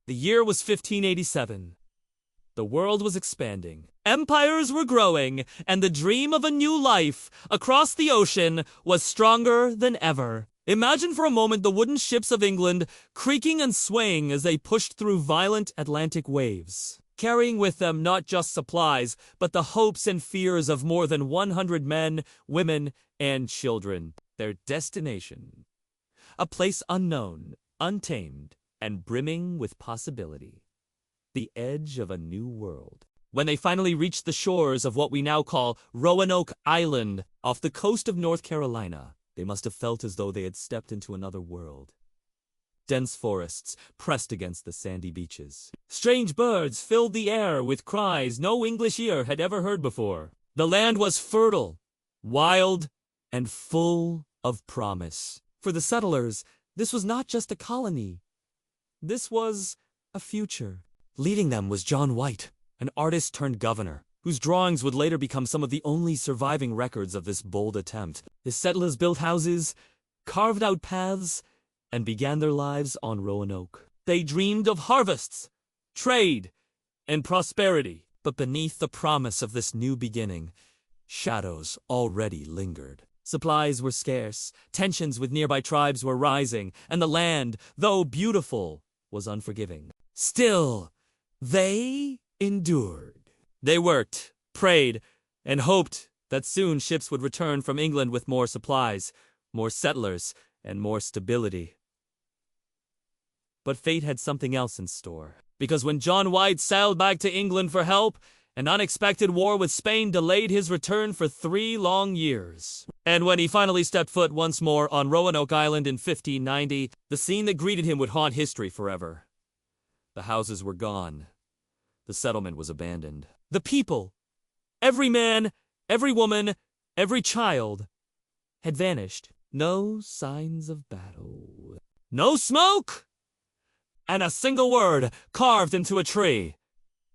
The year was 1587. The world was expanding. Empires were growing, and the dream of a new life across the ocean was stronger than ever. Imagine for a moment the wooden ships of England creaking and swaying as they pushed through violent Atlantic waves, carrying with them not just supplies, but the hopes and fears of more than 100 men, women, and children. Their destination, a place unknown, untamed, and brimming with possibility. The edge of a new world. When they finally reached the shores of what we now call Roanoke Island off the coast of North Carolina, they must have felt as though they had stepped into another world. Dense forests pressed against the sandy beaches. Strange birds filled the air with cries no English ear had ever heard before. The land was fertile, wild, and full of promise. For the settlers, this was not just a colony. This was a future. Leading them was John White, an artist turned governor, whose drawings would later become some of the only surviving records of this bold attempt. His settlers built houses, carved out paths, and began their lives on Roanoke. They dreamed of harvests, trade, and prosperity. But beneath the promise of this new beginning, shadows already lingered. Supplies were scarce, tensions with nearby tribes were rising, and the land, though beautiful, was unforgiving. Still, they endured. They worked, prayed, and hoped that soon ships would return from England with more supplies, more settlers, and more stability. But fate had something else in store, because when John White sailed back to England for help, an unexpected war with Spain delayed his return for 3 long years. And when he finally stepped foot once more on Roanoke Island in 1590, the scene that greeted him would haunt history forever. The houses were gone. The settlement was abandoned. The people, every man, every woman, every child, had vanished. No signs of battle. No smoke! And a single word carved into a tree.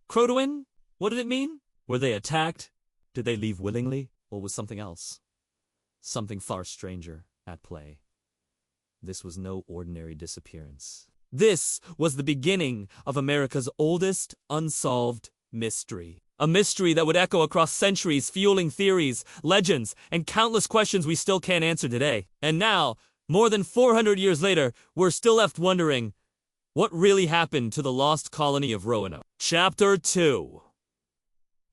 CROATOAN? What did it mean? Were they attacked? Did they leave willingly? Or was something else? Something far stranger at play. This was no ordinary disappearance. This was the beginning of America's oldest unsolved mystery. A mystery that would echo across centuries, fueling theories, legends, and countless questions we still can't answer today. And now, more than 400 years later, we're still left wondering, what really happened to the lost colony of Roanoke? Chapter 2.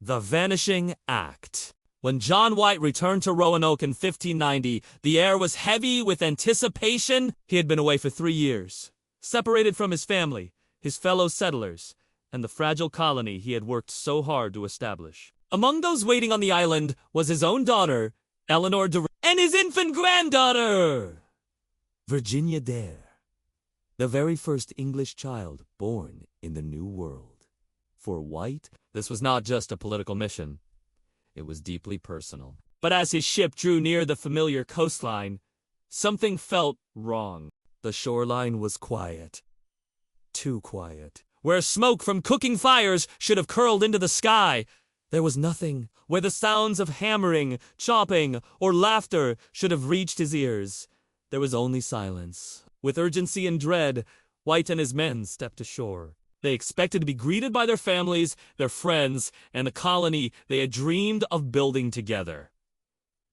The Vanishing Act. When John White returned to Roanoke in 1590, the air was heavy with anticipation. He had been away for 3 years, separated from his family, his fellow settlers, and the fragile colony he had worked so hard to establish. Among those waiting on the island was his own daughter, Eleanor and his infant granddaughter, Virginia Dare, the very first English child born in the New World. For White, this was not just a political mission. It was deeply personal. But as his ship drew near the familiar coastline, something felt wrong. The shoreline was quiet. Too quiet. Where smoke from cooking fires should have curled into the sky, there was nothing. Where the sounds of hammering, chopping, or laughter should have reached his ears, there was only silence. With urgency and dread, White and his men stepped ashore. They expected to be greeted by their families, their friends, and the colony they had dreamed of building together.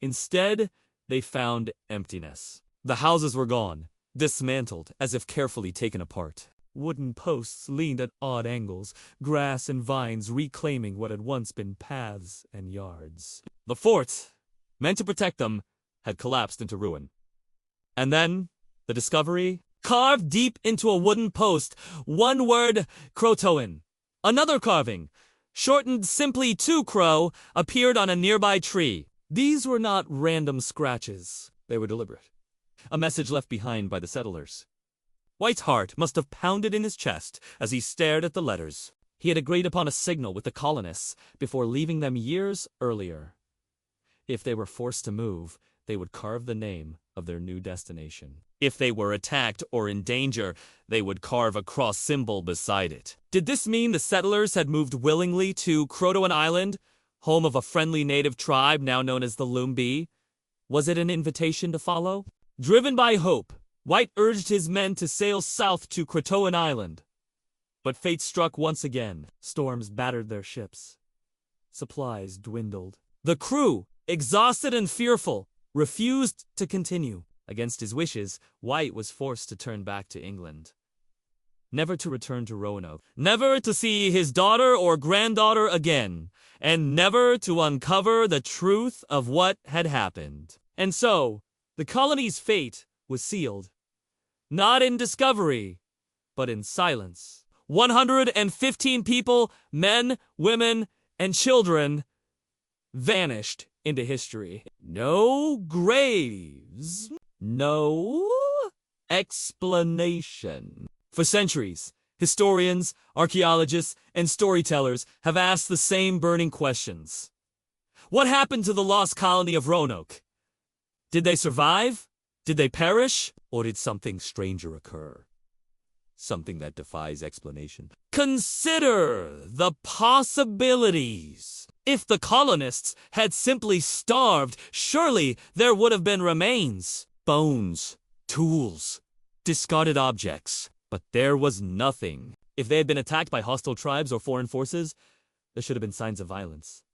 Instead, they found emptiness. The houses were gone, dismantled as if carefully taken apart. Wooden posts leaned at odd angles, grass and vines reclaiming what had once been paths and yards. The fort, meant to protect them, had collapsed into ruin. And then, the discovery? Carved deep into a wooden post, one word, CROATOAN. Another carving, shortened simply to Crow, appeared on a nearby tree. These were not random scratches. They were deliberate. A message left behind by the settlers. White's heart must have pounded in his chest as he stared at the letters. He had agreed upon a signal with the colonists before leaving them years earlier. If they were forced to move, they would carve the name of their new destination. If they were attacked or in danger, they would carve a cross symbol beside it. Did this mean the settlers had moved willingly to CROATOAN Island, home of a friendly native tribe now known as the Lumbee? Was it an invitation to follow? Driven by hope, White urged his men to sail south to CROATOAN Island. But fate struck once again. Storms battered their ships. Supplies dwindled. The crew, exhausted and fearful, refused to continue. Against his wishes, White was forced to turn back to England. Never to return to Roanoke. Never to see his daughter or granddaughter again. And never to uncover the truth of what had happened. And so, the colony's fate was sealed. Not in discovery, but in silence. 115 people, men, women, and children, vanished into history. No graves. No explanation. For centuries, historians, archaeologists, and storytellers have asked the same burning questions. What happened to the lost colony of Roanoke? Did they survive? Did they perish? Or did something stranger occur? Something that defies explanation. Consider the possibilities. If the colonists had simply starved, surely there would have been remains, bones, tools, discarded objects. But there was nothing. If they had been attacked by hostile tribes or foreign forces, there should have been signs of violence.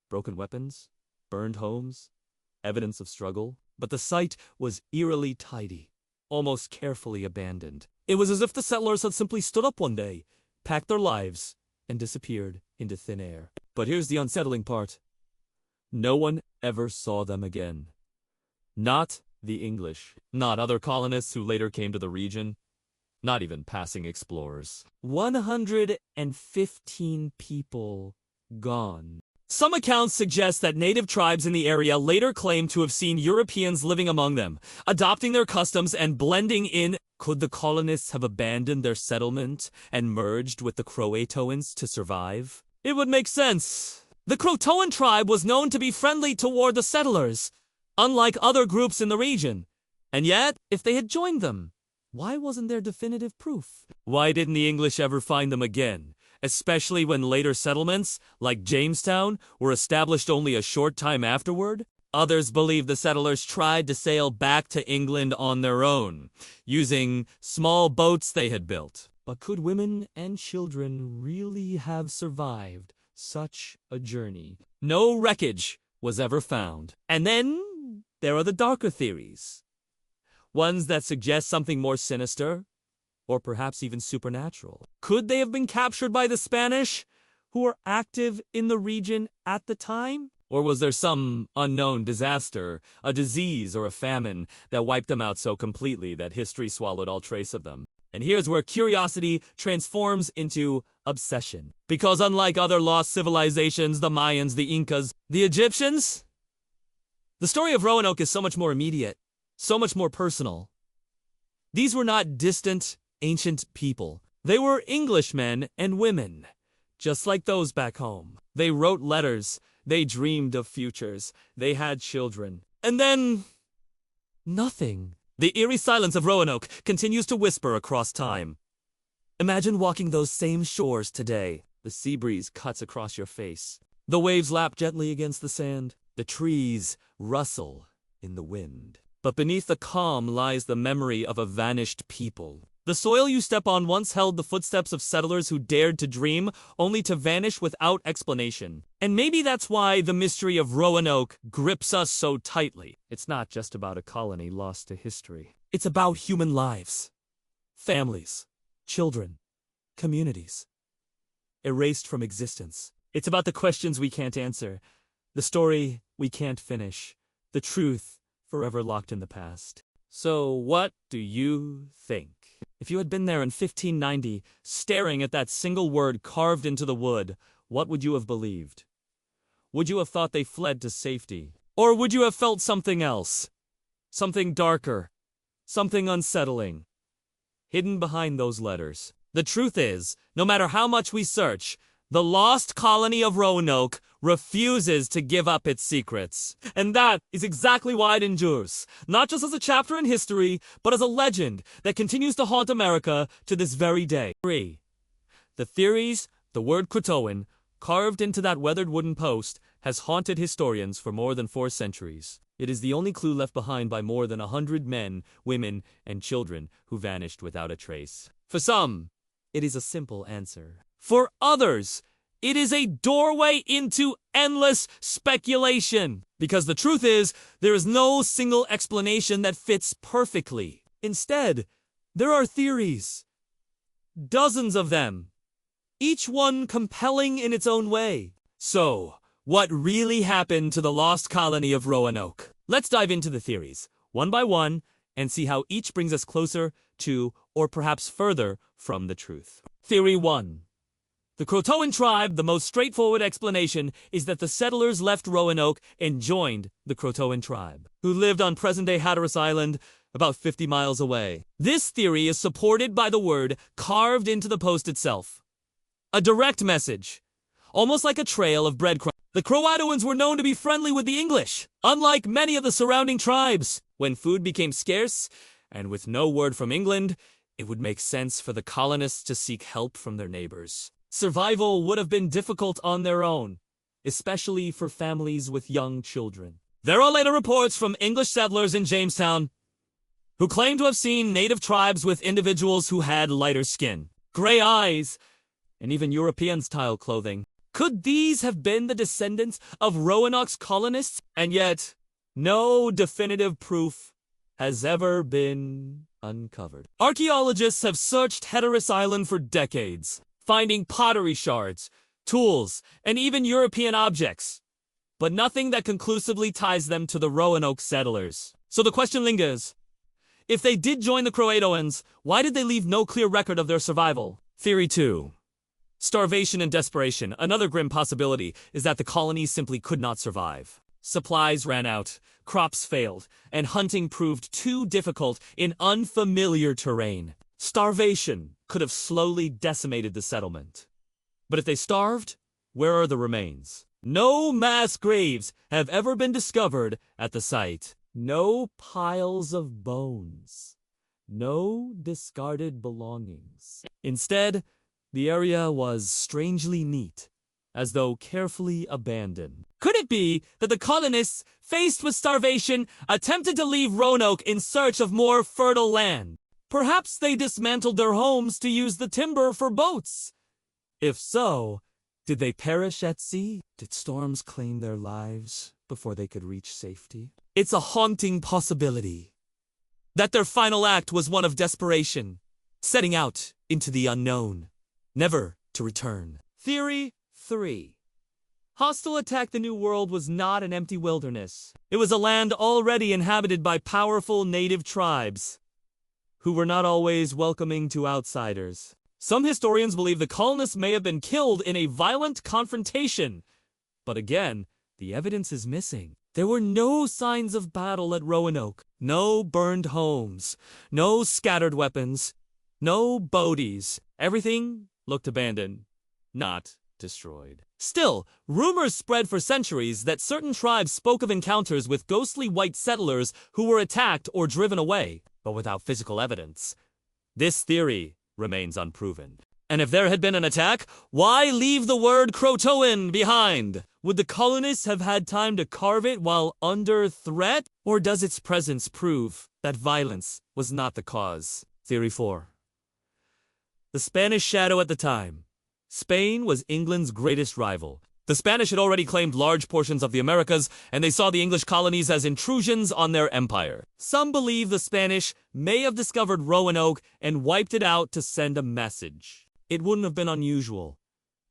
Broken weapons, burned homes, evidence of struggle. But the site was eerily tidy, almost carefully abandoned. It was as if the settlers had simply stood up one day, packed their lives, and disappeared into thin air. But here's the unsettling part. No one ever saw them again. Not the English, not other colonists who later came to the region, not even passing explorers. 115 people gone. Some accounts suggest that native tribes in the area later claimed to have seen Europeans living among them, adopting their customs and blending in. Could the colonists have abandoned their settlement and merged with the CROATOANs to survive? It would make sense. The CROATOAN tribe was known to be friendly toward the settlers, unlike other groups in the region. And yet, if they had joined them, why wasn't there definitive proof? Why didn't the English ever find them again? Especially when later settlements, like Jamestown, were established only a short time afterward? Others believe the settlers tried to sail back to England on their own, using small boats they had built. But could women and children really have survived such a journey? No wreckage was ever found. And then there are the darker theories. Ones that suggest something more sinister, or perhaps even supernatural. Could they have been captured by the Spanish, who were active in the region at the time? Or was there some unknown disaster, a disease or a famine, that wiped them out so completely that history swallowed all trace of them? And here's where curiosity transforms into obsession. Because unlike other lost civilizations, the Mayans, the Incas, the Egyptians, the story of Roanoke is so much more immediate, so much more personal. These were not distant, ancient people. They were Englishmen and women, just like those back home. They wrote letters, they dreamed of futures, they had children. And then, nothing. The eerie silence of Roanoke continues to whisper across time. Imagine walking those same shores today. The sea breeze cuts across your face. The waves lap gently against the sand. The trees rustle in the wind. But beneath the calm lies the memory of a vanished people. The soil you step on once held the footsteps of settlers who dared to dream, only to vanish without explanation. And maybe that's why the mystery of Roanoke grips us so tightly. It's not just about a colony lost to history. It's about human lives, families, children, communities, erased from existence. It's about the questions we can't answer, the story we can't finish, the truth forever locked in the past. So what do you think? If you had been there in 1590, staring at that single word carved into the wood, what would you have believed? Would you have thought they fled to safety? Or would you have felt something else? Something darker? Something unsettling? Hidden behind those letters. The truth is, no matter how much we search, the lost colony of Roanoke refuses to give up its secrets. And that is exactly why it endures, not just as a chapter in history, but as a legend that continues to haunt America to this very day. 3. The theories, the word CROATOAN, carved into that weathered wooden post, has haunted historians for more than 4 centuries. It is the only clue left behind by more than 100 men, women, and children who vanished without a trace. For some, it is a simple answer. For others, it is a doorway into endless speculation. Because the truth is, there is no single explanation that fits perfectly. Instead, there are theories. Dozens of them. Each one compelling in its own way. So, what really happened to the lost colony of Roanoke? Let's dive into the theories, one by one, and see how each brings us closer to, or perhaps further from, the truth. Theory 1. The CROATOAN tribe. The most straightforward explanation is that the settlers left Roanoke and joined the CROATOAN tribe, who lived on present-day Hatteras Island, about 50 miles away. This theory is supported by the word carved into the post itself. A direct message, almost like a trail of breadcrumbs. The CROATOANs were known to be friendly with the English, unlike many of the surrounding tribes. When food became scarce, and with no word from England, it would make sense for the colonists to seek help from their neighbors. Survival would have been difficult on their own, especially for families with young children. There are later reports from English settlers in Jamestown who claim to have seen native tribes with individuals who had lighter skin, gray eyes, and even European-style clothing. Could these have been the descendants of Roanoke's colonists? And yet, no definitive proof has ever been uncovered. Archaeologists have searched Hatteras Island for decades, finding pottery shards, tools, and even European objects, but nothing that conclusively ties them to the Roanoke settlers. So the question lingers. If they did join the CROATOANs, why did they leave no clear record of their survival? Theory 2. Starvation and desperation. Another grim possibility is that the colonies simply could not survive. Supplies ran out, crops failed, and hunting proved too difficult in unfamiliar terrain. Starvation could have slowly decimated the settlement. But if they starved, where are the remains? No mass graves have ever been discovered at the site. No piles of bones. No discarded belongings. Instead, the area was strangely neat, as though carefully abandoned. Could it be that the colonists, faced with starvation, attempted to leave Roanoke in search of more fertile land? Perhaps they dismantled their homes to use the timber for boats. If so, did they perish at sea? Did storms claim their lives before they could reach safety? It's a haunting possibility that their final act was one of desperation, setting out into the unknown, never to return. Theory 3. Hostile attack. The New World was not an empty wilderness. It was a land already inhabited by powerful native tribes, who were not always welcoming to outsiders. Some historians believe the colonists may have been killed in a violent confrontation. But again, the evidence is missing. There were no signs of battle at Roanoke. No burned homes. No scattered weapons. No bodies. Everything looked abandoned, not destroyed. Still, rumors spread for centuries that certain tribes spoke of encounters with ghostly white settlers who were attacked or driven away, but without physical evidence. This theory remains unproven. And if there had been an attack, why leave the word CROATOAN behind? Would the colonists have had time to carve it while under threat? Or does its presence prove that violence was not the cause? Theory 4. The Spanish shadow at the time. Spain was England's greatest rival. The Spanish had already claimed large portions of the Americas, and they saw the English colonies as intrusions on their empire. Some believe the Spanish may have discovered Roanoke and wiped it out to send a message. It wouldn't have been unusual.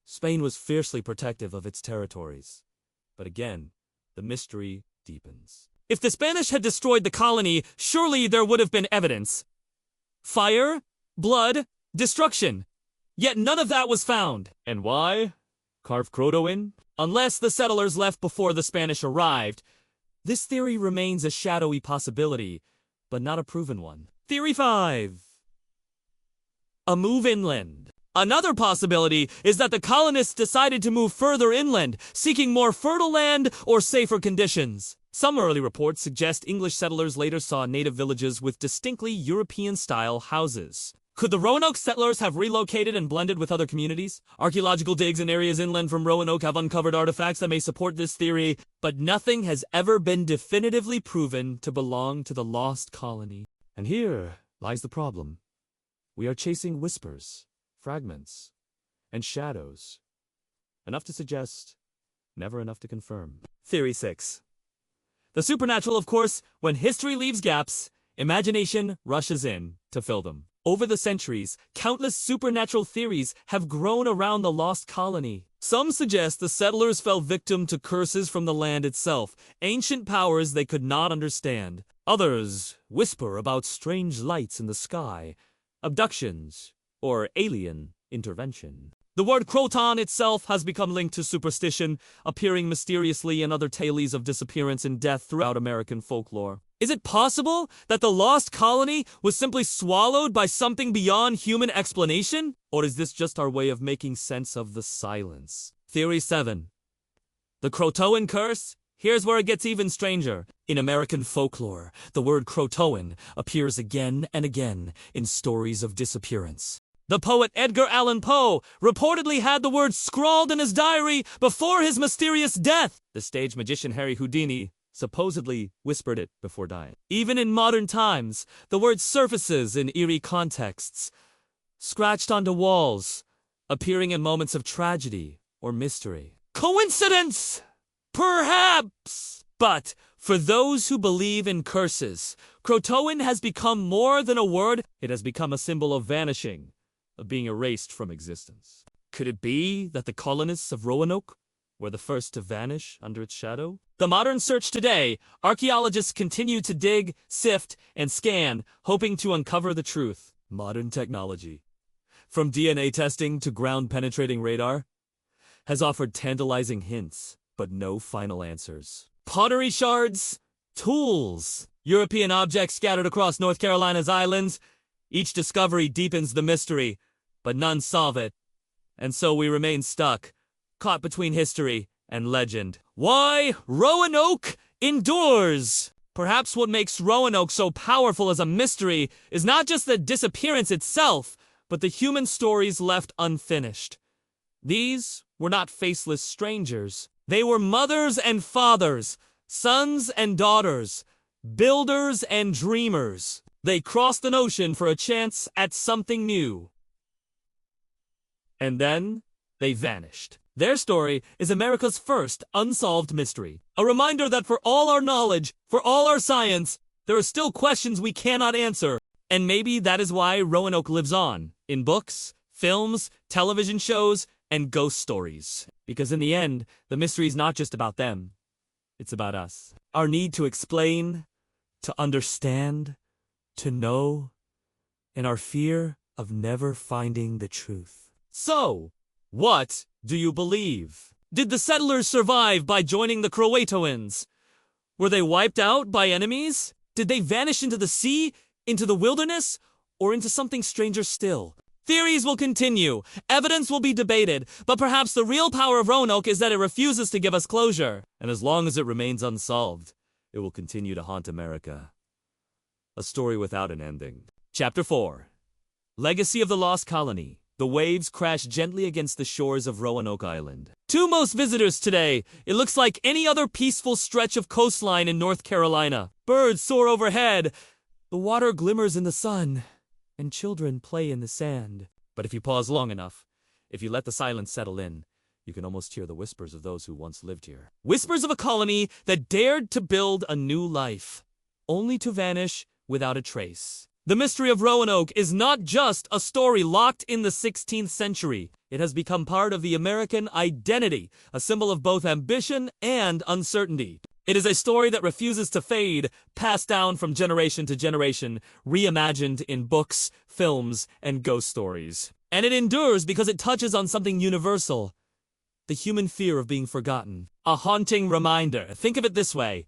Spain was fiercely protective of its territories. But again, the mystery deepens. If the Spanish had destroyed the colony, surely there would have been evidence. Fire, blood, destruction. Yet none of that was found. And why? Carve CROATOAN? Unless the settlers left before the Spanish arrived. This theory remains a shadowy possibility, but not a proven one. Theory 5. A move inland. Another possibility is that the colonists decided to move further inland, seeking more fertile land or safer conditions. Some early reports suggest English settlers later saw native villages with distinctly European-style houses. Could the Roanoke settlers have relocated and blended with other communities? Archaeological digs in areas inland from Roanoke have uncovered artifacts that may support this theory, but nothing has ever been definitively proven to belong to the lost colony. And here lies the problem. We are chasing whispers, fragments, and shadows. Enough to suggest, never enough to confirm. Theory 6. The supernatural, of course, when history leaves gaps, imagination rushes in to fill them. Over the centuries, countless supernatural theories have grown around the lost colony. Some suggest the settlers fell victim to curses from the land itself, ancient powers they could not understand. Others whisper about strange lights in the sky, abductions, or alien intervention. The word CROATOAN itself has become linked to superstition, appearing mysteriously in other tales of disappearance and death throughout American folklore. Is it possible that the lost colony was simply swallowed by something beyond human explanation? Or is this just our way of making sense of the silence? Theory 7. The CROATOAN curse? Here's where it gets even stranger. In American folklore, the word CROATOAN appears again and again in stories of disappearance. The poet Edgar Allan Poe reportedly had the word scrawled in his diary before his mysterious death. The stage magician Harry Houdini supposedly whispered it before dying. Even in modern times, the word surfaces in eerie contexts, scratched onto walls, appearing in moments of tragedy or mystery. Coincidence? Perhaps! But for those who believe in curses, CROATOAN has become more than a word. It has become a symbol of vanishing, of being erased from existence. Could it be that the colonists of Roanoke were the first to vanish under its shadow? The modern search today, archaeologists continue to dig, sift, and scan, hoping to uncover the truth. Modern technology, from DNA testing to ground-penetrating radar, has offered tantalizing hints, but no final answers. Pottery shards, tools, European objects scattered across North Carolina's islands. Each discovery deepens the mystery, but none solve it. And so we remain stuck, caught between history and legend. Why Roanoke endures? Perhaps what makes Roanoke so powerful as a mystery is not just the disappearance itself, but the human stories left unfinished. These were not faceless strangers. They were mothers and fathers, sons and daughters, builders and dreamers. They crossed an ocean for a chance at something new. And then they vanished. Their story is America's first unsolved mystery. A reminder that for all our knowledge, for all our science, there are still questions we cannot answer. And maybe that is why Roanoke lives on, in books, films, television shows, and ghost stories. Because in the end, the mystery is not just about them. It's about us. Our need to explain, to understand, to know, and our fear of never finding the truth. So, what do you believe? Did the settlers survive by joining the CROATOANs? Were they wiped out by enemies? Did they vanish into the sea, into the wilderness, or into something stranger still? Theories will continue, evidence will be debated, but perhaps the real power of Roanoke is that it refuses to give us closure. And as long as it remains unsolved, it will continue to haunt America. A story without an ending. Chapter 4. Legacy of the Lost Colony. The waves crash gently against the shores of Roanoke Island. To most visitors today, it looks like any other peaceful stretch of coastline in North Carolina. Birds soar overhead, the water glimmers in the sun, and children play in the sand. But if you pause long enough, if you let the silence settle in, you can almost hear the whispers of those who once lived here. Whispers of a colony that dared to build a new life, only to vanish without a trace. The mystery of Roanoke is not just a story locked in the 16th century. It has become part of the American identity, a symbol of both ambition and uncertainty. It is a story that refuses to fade, passed down from generation to generation, reimagined in books, films, and ghost stories. And it endures because it touches on something universal: the human fear of being forgotten. A haunting reminder. Think of it this way.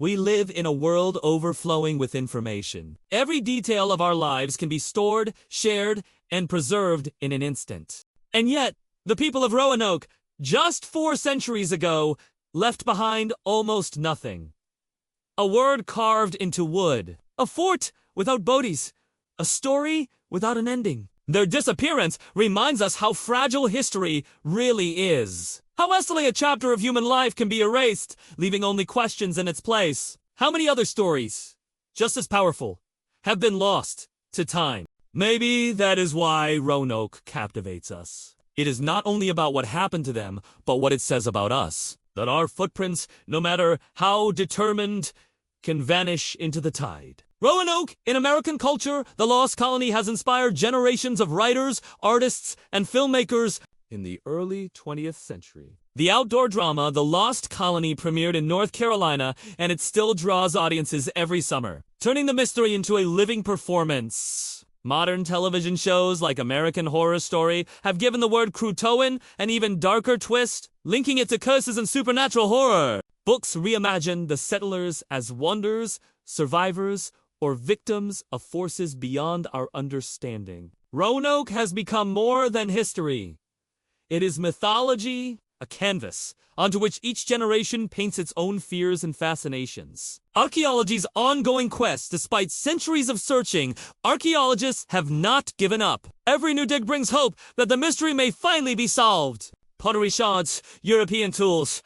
We live in a world overflowing with information. Every detail of our lives can be stored, shared, and preserved in an instant. And yet, the people of Roanoke, just 4 centuries ago, left behind almost nothing. A word carved into wood. A fort without boadies. A story without an ending. Their disappearance reminds us how fragile history really is. How easily a chapter of human life can be erased, leaving only questions in its place. How many other stories, just as powerful, have been lost to time? Maybe that is why Roanoke captivates us. It is not only about what happened to them, but what it says about us. That our footprints, no matter how determined, can vanish into the tide. Roanoke, in American culture, the Lost Colony has inspired generations of writers, artists, and filmmakers in the early 20th century. The outdoor drama, The Lost Colony, premiered in North Carolina, and it still draws audiences every summer, turning the mystery into a living performance. Modern television shows like American Horror Story have given the word CROATOAN an even darker twist, linking it to curses and supernatural horror. Books reimagine the settlers as wanderers, survivors, or victims of forces beyond our understanding. Roanoke has become more than history. It is mythology, a canvas onto which each generation paints its own fears and fascinations. Archaeology's ongoing quest, despite centuries of searching, archaeologists have not given up. Every new dig brings hope that the mystery may finally be solved. Pottery shards, European tools,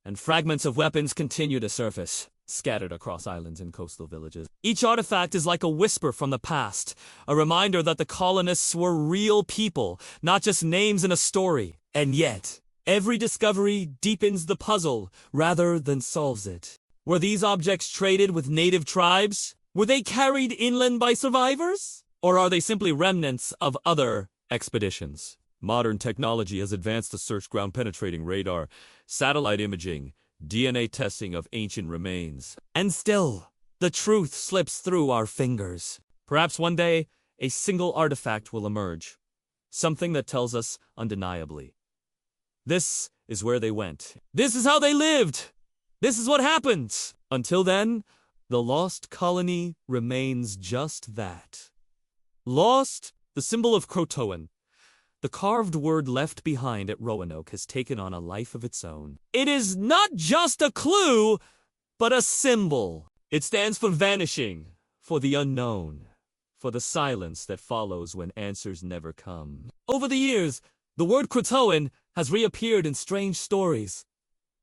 and fragments of weapons continue to surface, scattered across islands and coastal villages. Each artifact is like a whisper from the past, a reminder that the colonists were real people, not just names in a story. And yet, every discovery deepens the puzzle rather than solves it. Were these objects traded with native tribes? Were they carried inland by survivors? Or are they simply remnants of other expeditions? Modern technology has advanced to search ground-penetrating radar, satellite imaging, DNA testing of ancient remains. And still, the truth slips through our fingers. Perhaps one day, a single artifact will emerge. Something that tells us undeniably. This is where they went. This is how they lived. This is what happened. Until then, the Lost Colony remains just that. Lost, the symbol of CROATOAN. The carved word left behind at Roanoke has taken on a life of its own. It is not just a clue, but a symbol. It stands for vanishing, for the unknown, for the silence that follows when answers never come. Over the years, the word CROATOAN has reappeared in strange stories,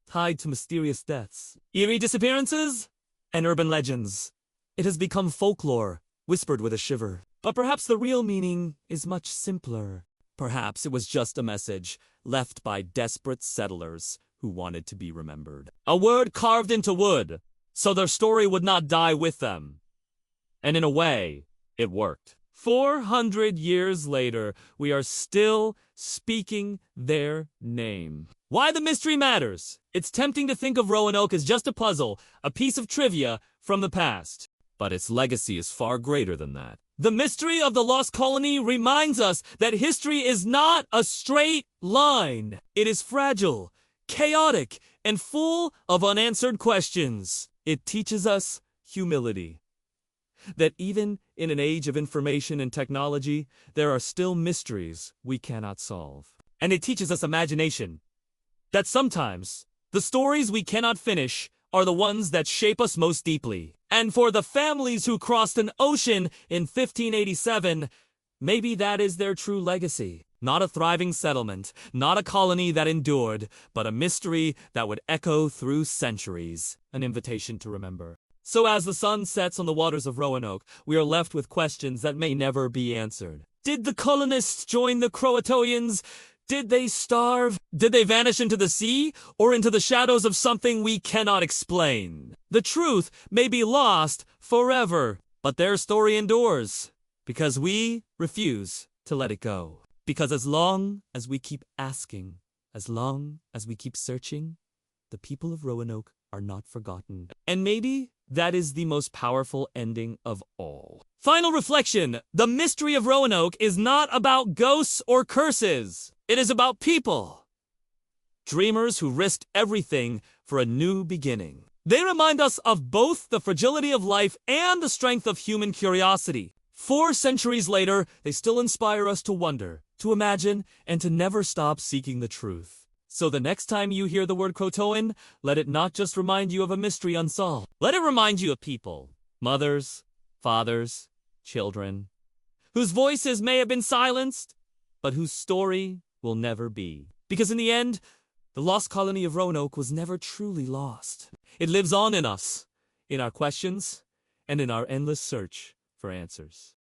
tied to mysterious deaths, eerie disappearances, and urban legends. It has become folklore, whispered with a shiver. But perhaps the real meaning is much simpler. Perhaps it was just a message left by desperate settlers who wanted to be remembered. A word carved into wood, so their story would not die with them. And in a way, it worked. 400 years later, we are still speaking their name. Why the mystery matters? It's tempting to think of Roanoke as just a puzzle, a piece of trivia from the past. But its legacy is far greater than that. The mystery of the Lost Colony reminds us that history is not a straight line. It is fragile, chaotic, and full of unanswered questions. It teaches us humility. That even in an age of information and technology, there are still mysteries we cannot solve. And it teaches us imagination. That sometimes, the stories we cannot finish are the ones that shape us most deeply. And for the families who crossed an ocean in 1587, maybe that is their true legacy. Not a thriving settlement, not a colony that endured, but a mystery that would echo through centuries. An invitation to remember. So as the sun sets on the waters of Roanoke, we are left with questions that may never be answered. Did the colonists join the CROATOANs? Did they starve? Did they vanish into the sea? Or into the shadows of something we cannot explain? The truth may be lost forever, but their story endures. Because we refuse to let it go. Because as long as we keep asking, as long as we keep searching, the people of Roanoke are not forgotten. And maybe that is the most powerful ending of all. Final reflection. The mystery of Roanoke is not about ghosts or curses. It is about people. Dreamers who risked everything for a new beginning. They remind us of both the fragility of life and the strength of human curiosity. 4 centuries later, they still inspire us to wonder, to imagine, and to never stop seeking the truth. So the next time you hear the word CROATOAN, let it not just remind you of a mystery unsolved. Let it remind you of people, mothers, fathers, children, whose voices may have been silenced, but whose story will never be. Because in the end, the Lost Colony of Roanoke was never truly lost. It lives on in us, in our questions, and in our endless search for answers.